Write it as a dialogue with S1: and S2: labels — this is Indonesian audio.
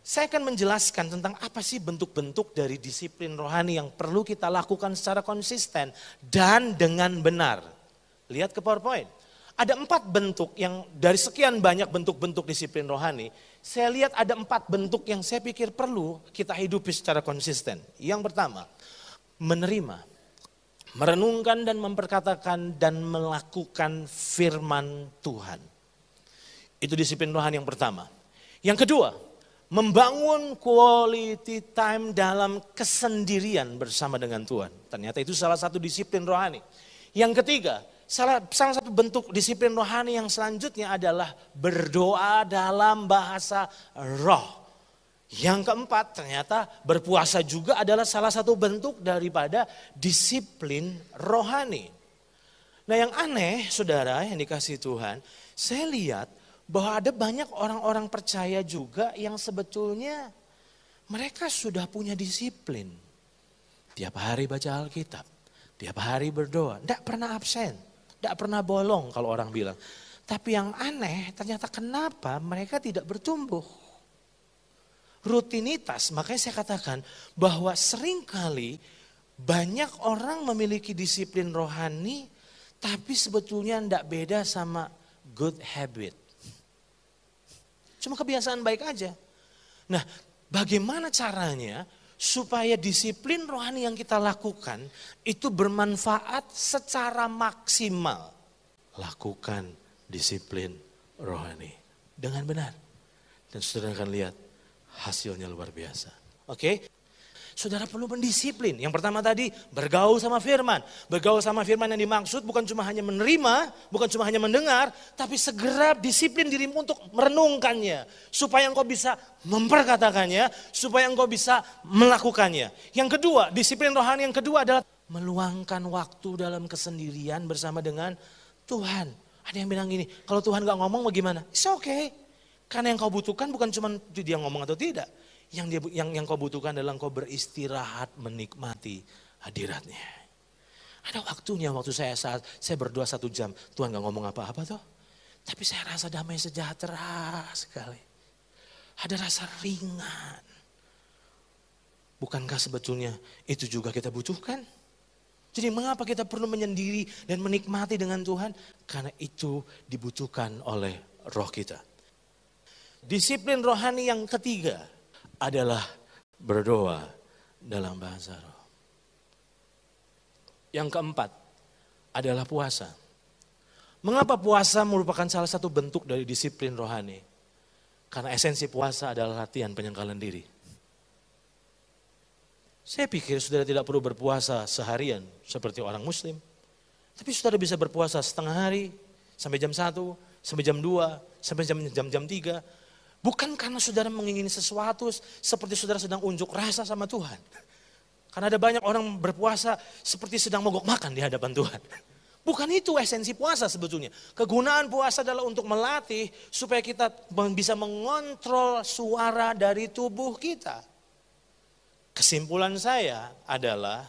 S1: Saya akan menjelaskan tentang apa sih bentuk-bentuk dari disiplin rohani yang perlu kita lakukan secara konsisten dan dengan benar. Lihat ke PowerPoint. Ada 4 bentuk yang dari sekian banyak bentuk-bentuk disiplin rohani, saya lihat ada 4 bentuk yang saya pikir perlu kita hidupi secara konsisten. Yang pertama, menerima, merenungkan dan memperkatakan dan melakukan firman Tuhan. Itu disiplin rohani yang pertama. Yang kedua, membangun quality time dalam kesendirian bersama dengan Tuhan. Ternyata itu salah satu disiplin rohani. Yang ketiga, salah satu bentuk disiplin rohani yang selanjutnya adalah berdoa dalam bahasa roh. Yang keempat, ternyata berpuasa juga adalah salah satu bentuk daripada disiplin rohani. Nah, yang aneh, saudara yang dikasihi Tuhan, saya lihat bahwa ada banyak orang-orang percaya juga yang sebetulnya mereka sudah punya disiplin. Tiap hari baca Alkitab, tiap hari berdoa, tidak pernah absen, tidak pernah bolong kalau orang bilang. Tapi yang aneh ternyata kenapa mereka tidak bertumbuh. Rutinitas, makanya saya katakan bahwa seringkali banyak orang memiliki disiplin rohani tapi sebetulnya tidak beda sama good habit. Cuma kebiasaan baik aja. Nah, bagaimana caranya supaya disiplin rohani yang kita lakukan itu bermanfaat secara maksimal? Lakukan disiplin rohani dengan benar. Dan saudara akan lihat hasilnya luar biasa. Oke? Saudara perlu mendisiplin. Yang pertama tadi bergaul sama firman. Bergaul sama firman yang dimaksud bukan cuma hanya menerima, bukan cuma hanya mendengar, tapi segera disiplin dirimu untuk merenungkannya. Supaya engkau bisa memperkatakannya, supaya engkau bisa melakukannya. Yang kedua, disiplin rohani yang kedua adalah meluangkan waktu dalam kesendirian bersama dengan Tuhan. Ada yang bilang gini, kalau Tuhan gak ngomong bagaimana? It's okay. Karena yang kau butuhkan bukan cuma dia ngomong atau tidak. Yang kau butuhkan adalah kau beristirahat menikmati hadiratnya. Ada waktunya waktu saya berdoa 1 jam. Tuhan gak ngomong apa-apa toh. Tapi saya rasa damai sejahtera sekali. Ada rasa ringan. Bukankah sebetulnya itu juga kita butuhkan? Jadi mengapa kita perlu menyendiri dan menikmati dengan Tuhan? Karena itu dibutuhkan oleh roh kita. Disiplin rohani yang ketiga adalah berdoa dalam bahasa roh. Yang keempat adalah puasa. Mengapa puasa merupakan salah satu bentuk dari disiplin rohani? Karena esensi puasa adalah latihan penyengkalan diri. Saya pikir saudara tidak perlu berpuasa seharian seperti orang muslim. Tapi saudara bisa berpuasa setengah hari, sampai jam 1, sampai jam 2, sampai jam 3. Bukan karena saudara mengingini sesuatu seperti saudara sedang unjuk rasa sama Tuhan. Karena ada banyak orang berpuasa seperti sedang mogok makan di hadapan Tuhan. Bukan itu esensi puasa sebetulnya. Kegunaan puasa adalah untuk melatih supaya kita bisa mengontrol suara dari tubuh kita. Kesimpulan saya adalah